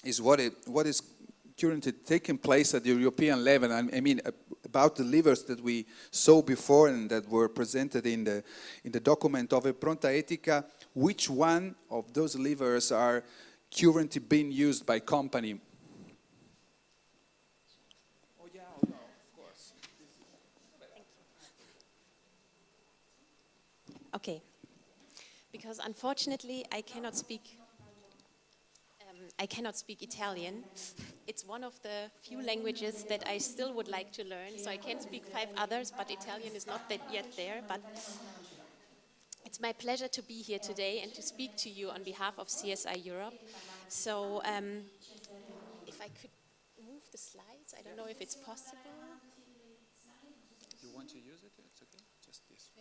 is what is currently taking place at the European level. I mean, about the levers that we saw before and that were presented in the document of Impronta Etica. Which one of those levers are currently being used by company? Oh yeah, oh no, of course. Okay, because unfortunately I cannot speak Italian. It's one of the few languages that I still would like to learn, so I can speak 5 others, but Italian is not yet there. But it's my pleasure to be here today and to speak to you on behalf of CSR Europe. So if I could move the slides, I don't know if it's possible. You want to use it? It's okay. Just this.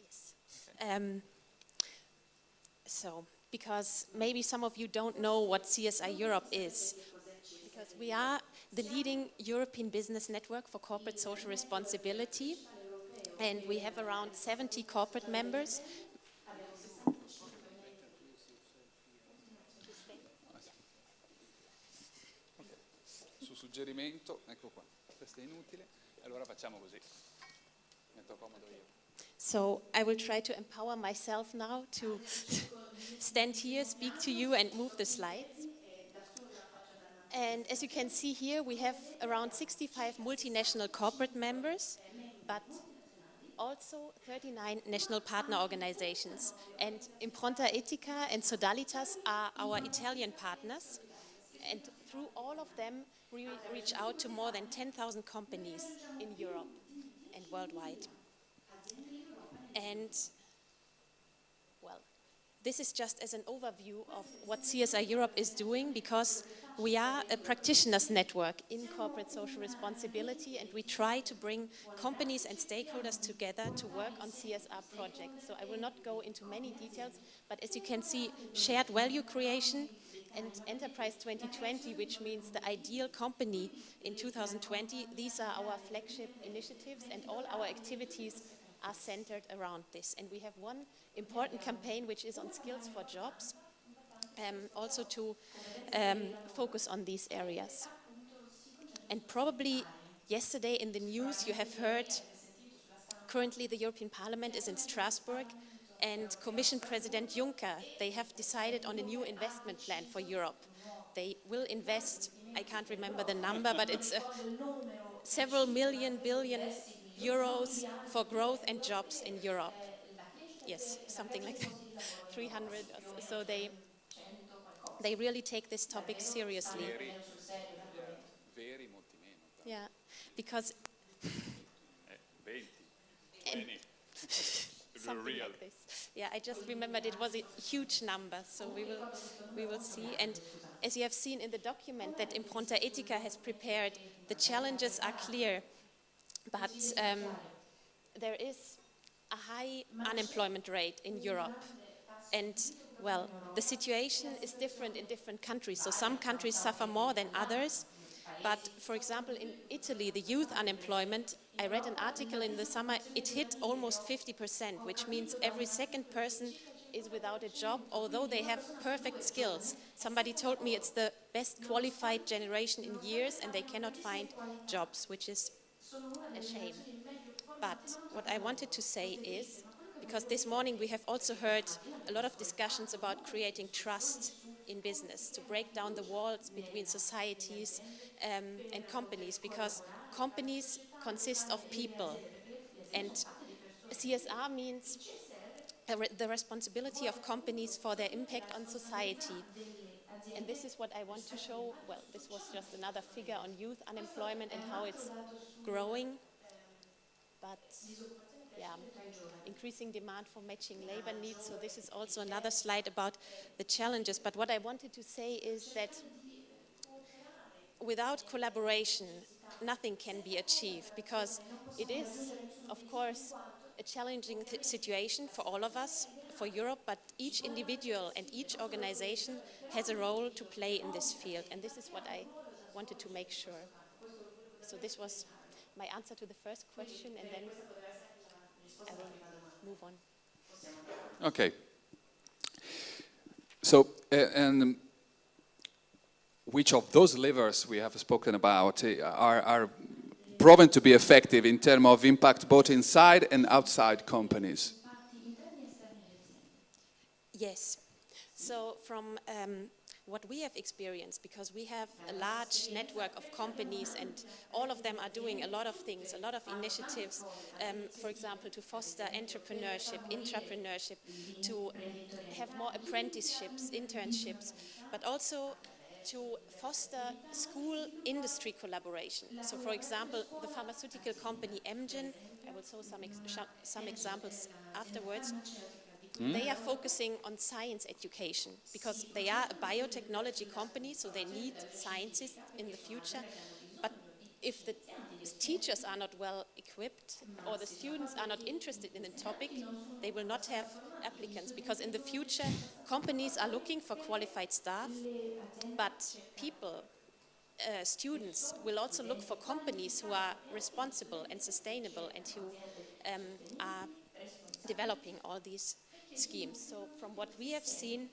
Yes. Okay. So, because maybe some of you don't know what CSR Europe is, because we are the leading European business network for corporate social responsibility, and we have around 70 corporate members. Okay. Su suggerimento, ecco qua, questo è inutile, allora facciamo così, metto comodo io. So I will try to empower myself now to stand here, speak to you and move the slides. And as you can see here, we have around 65 multinational corporate members, but also 39 national partner organizations. And Impronta Etica and Sodalitas are our Italian partners. And through all of them, we reach out to more than 10,000 companies in Europe and worldwide. And, well, this is just as an overview of what CSR Europe is doing, because we are a practitioners network in corporate social responsibility, and we try to bring companies and stakeholders together to work on CSR projects. So I will not go into many details, but as you can see, shared value creation and Enterprise 2020, which means the ideal company in 2020, these are our flagship initiatives, and all our activities are centered around this. And we have one important campaign which is on skills for jobs, also to focus on these areas. And probably yesterday in the news you have heard, currently the European Parliament is in Strasbourg, and Commission President Juncker, they have decided on a new investment plan for Europe. They will invest, I can't remember the number, but it's several billion euros for growth and jobs in Europe. Yes, something like that, 300. So they really take this topic seriously. Very molti meno. Yeah, because... 20. Something like this. Yeah, I just remembered it was a huge number, so we will see. And as you have seen in the document that Impronta Etica has prepared, the challenges are clear, but there is a high unemployment rate in Europe. And, well, the situation is different in different countries. So some countries suffer more than others. But, for example, in Italy, the youth unemployment, I read an article in the summer, it hit almost 50%, which means every second person is without a job, although they have perfect skills. Somebody told me it's the best qualified generation in years, and they cannot find jobs, which is a shame. But what I wanted to say is, because this morning we have also heard a lot of discussions about creating trust in business, to break down the walls between societies and companies, because companies consist of people, and CSR means the responsibility of companies for their impact on society. And this is what I want to show. Well, this was just another figure on youth unemployment and how it's growing, but yeah, increasing demand for matching labor needs. So this is also another slide about the challenges. But what I wanted to say is that without collaboration, nothing can be achieved, because it is, of course, a challenging situation for all of us, for Europe, but each individual and each organization has a role to play in this field. And this is what I wanted to make sure. So this was my answer to the first question, and then I will move on. Okay. So, and which of those levers we have spoken about are proven to be effective in terms of impact both inside and outside companies? Yes. So from what we have experienced, because we have a large network of companies and all of them are doing a lot of things, a lot of initiatives, for example, to foster entrepreneurship, intrapreneurship, to have more apprenticeships, internships, but also to foster school-industry collaboration. So, for example, the pharmaceutical company Amgen, I will show some examples afterwards, they are focusing on science education because they are a biotechnology company, so they need scientists in the future. But if the teachers are not well equipped or the students are not interested in the topic, they will not have applicants, because in the future companies are looking for qualified staff, but people, students will also look for companies who are responsible and sustainable and who are developing all these schemes. So from what we have seen,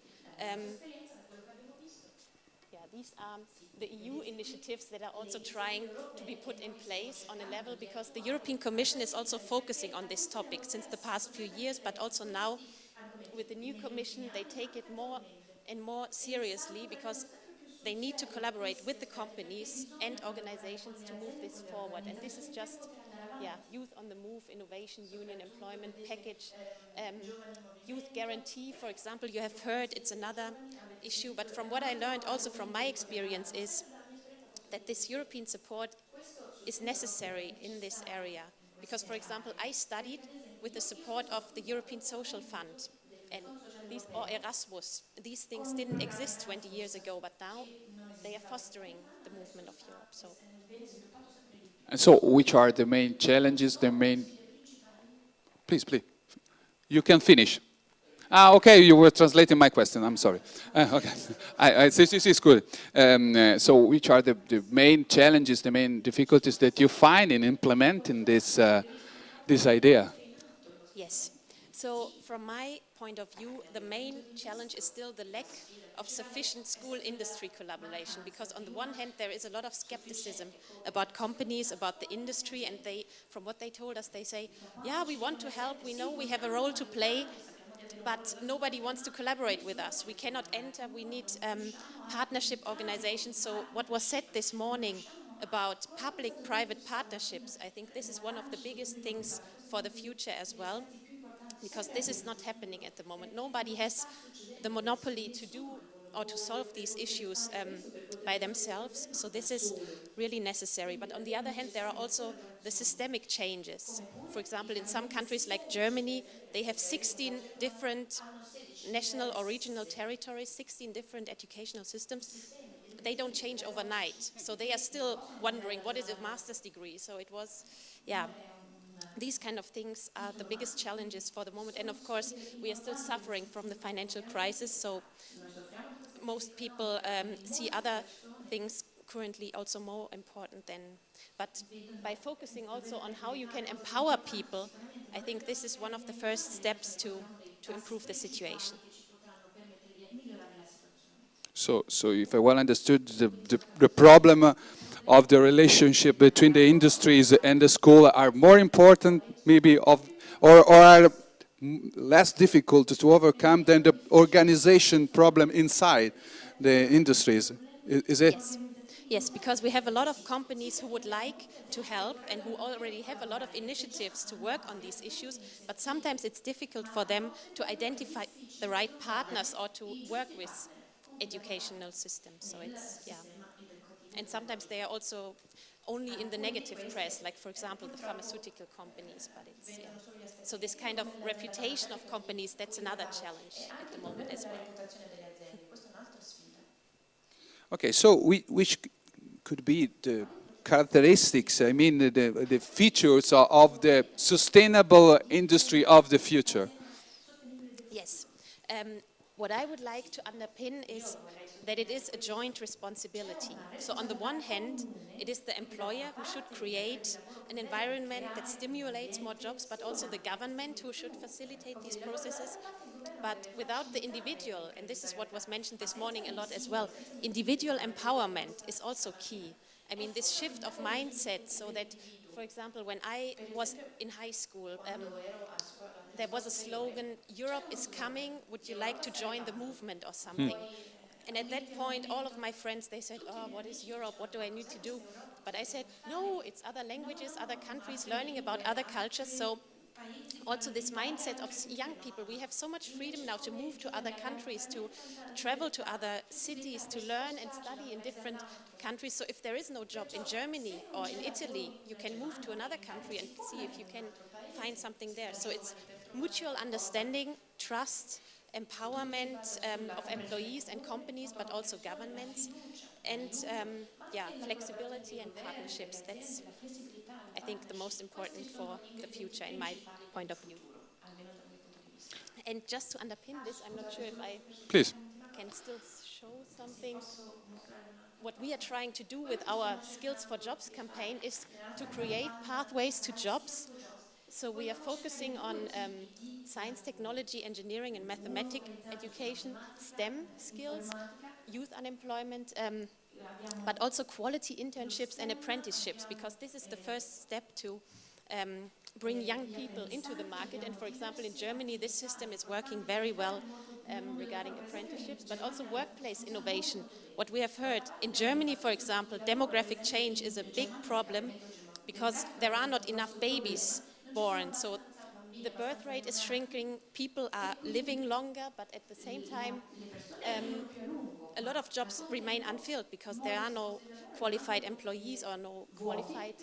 these are the EU initiatives that are also trying to be put in place on a level, because the European Commission is also focusing on this topic since the past few years, but also now with the new Commission they take it more and more seriously, because they need to collaborate with the companies and organizations to move this forward. And this is just Youth on the Move, Innovation, Union, Employment Package, Youth Guarantee, for example, you have heard, it's another issue. But from what I learned also from my experience is that this European support is necessary in this area. Because, for example, I studied with the support of the European Social Fund and or Erasmus. These things didn't exist 20 years ago, but now they are fostering the movement of Europe. So. And so, which are the main challenges, Please, you can finish. Okay, you were translating my question, I'm sorry. Okay, it's good. So which are the main challenges, the main difficulties that you find in implementing this idea? Yes, so from my point of view, the main challenge is still the lack of sufficient school-industry collaboration, because on the one hand there is a lot of skepticism about companies, about the industry, and they, from what they told us, they say, yeah, we want to help, we know we have a role to play, but nobody wants to collaborate with us. We cannot enter, we need partnership organizations. So what was said this morning about public-private partnerships, I think this is one of the biggest things for the future as well, because this is not happening at the moment. Nobody has the monopoly to do or to solve these issues by themselves, so this is really necessary. But on the other hand, there are also the systemic changes. For example, in some countries like Germany, they have 16 different national or regional territories, 16 different educational systems. They don't change overnight, so they are still wondering what is a master's degree. So it was, these kind of things are the biggest challenges for the moment. And of course, we are still suffering from the financial crisis, so most people see other things currently also more important than, but by focusing also on how you can empower people, I think this is one of the first steps to improve the situation. So if I well understood, the problem of the relationship between the industries and the school are more important maybe or are less difficult to overcome than the organization problem inside the industries. Is it? Yes, because we have a lot of companies who would like to help and who already have a lot of initiatives to work on these issues, but sometimes it's difficult for them to identify the right partners or to work with educational systems. So it's, and sometimes they are also only in the negative press, like for example the pharmaceutical companies, but it's, so this kind of reputation of companies, that's another challenge at the moment as well. Okay, so which could be the characteristics, I mean the features of the sustainable industry of the future? Yes. What I would like to underpin is that it is a joint responsibility. So on the one hand, it is the employer who should create an environment that stimulates more jobs, but also the government who should facilitate these processes. But without the individual, and this is what was mentioned this morning a lot as well, individual empowerment is also key. I mean, this shift of mindset, so that, for example, when I was in high school, there was a slogan, Europe is coming, would you like to join the movement or something? And at that point, all of my friends, they said, oh, what is Europe? What do I need to do? But I said, no, it's other languages, other countries, learning about other cultures. So also this mindset of young people, we have so much freedom now to move to other countries, to travel to other cities, to learn and study in different countries. So if there is no job in Germany or in Italy, you can move to another country and see if you can find something there. So it's mutual understanding, trust, empowerment of employees and companies, but also governments, and flexibility and partnerships. That's, I think, the most important for the future in my point of view. And just to underpin this, I'm not sure if I can still show something. What we are trying to do with our Skills for Jobs campaign is to create pathways to jobs. So we are focusing on science, technology, engineering and mathematics education, STEM skills, youth unemployment, but also quality internships and apprenticeships, because this is the first step to bring young people into the market. And for example, in Germany, this system is working very well regarding apprenticeships, but also workplace innovation. What we have heard in Germany, for example, demographic change is a big problem because there are not enough babies born. So the birth rate is shrinking, people are living longer, but at the same time, a lot of jobs remain unfilled because there are no qualified employees or no qualified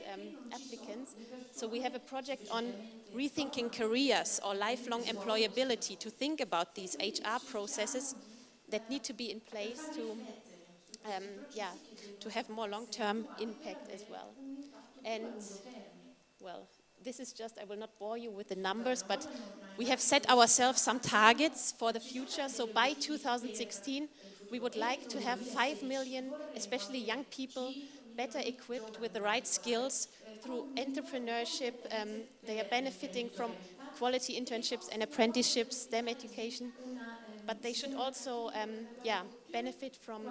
applicants. So we have a project on rethinking careers or lifelong employability, to think about these HR processes that need to be in place to have more long-term impact as well. And, well, this is just, I will not bore you with the numbers, but we have set ourselves some targets for the future. So by 2016, we would like to have 5 million, especially young people, better equipped with the right skills through entrepreneurship. They are benefiting from quality internships and apprenticeships, STEM education, but they should also benefit from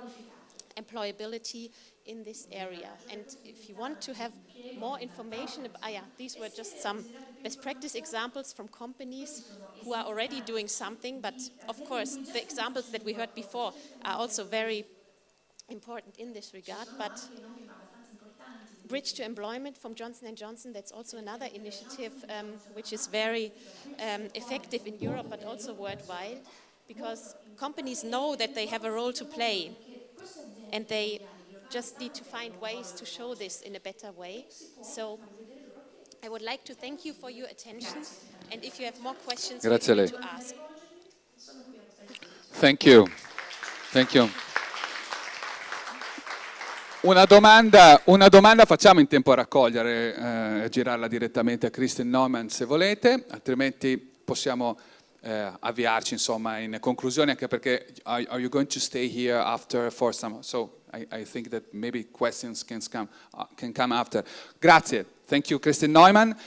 employability in this area. And if you want to have more information, these were just some best practice examples from companies who are already doing something, but of course the examples that we heard before are also very important in this regard. But Bridge to Employment from Johnson & Johnson, that's also another initiative which is very effective in Europe, but also worldwide, because companies know that they have a role to play, and they just need to find ways to show this in a better way. So I would like to thank you for your attention, and if you have more questions, feel free to ask. Thank you. Thank you. Una domanda facciamo in tempo a raccogliere, girarla direttamente a Christine Neumann se volete, altrimenti possiamo avviarci insomma in conclusione, anche perché are you going to stay here after for some, so I think that maybe questions can come after. Grazie. Thank you, Christine Neumann.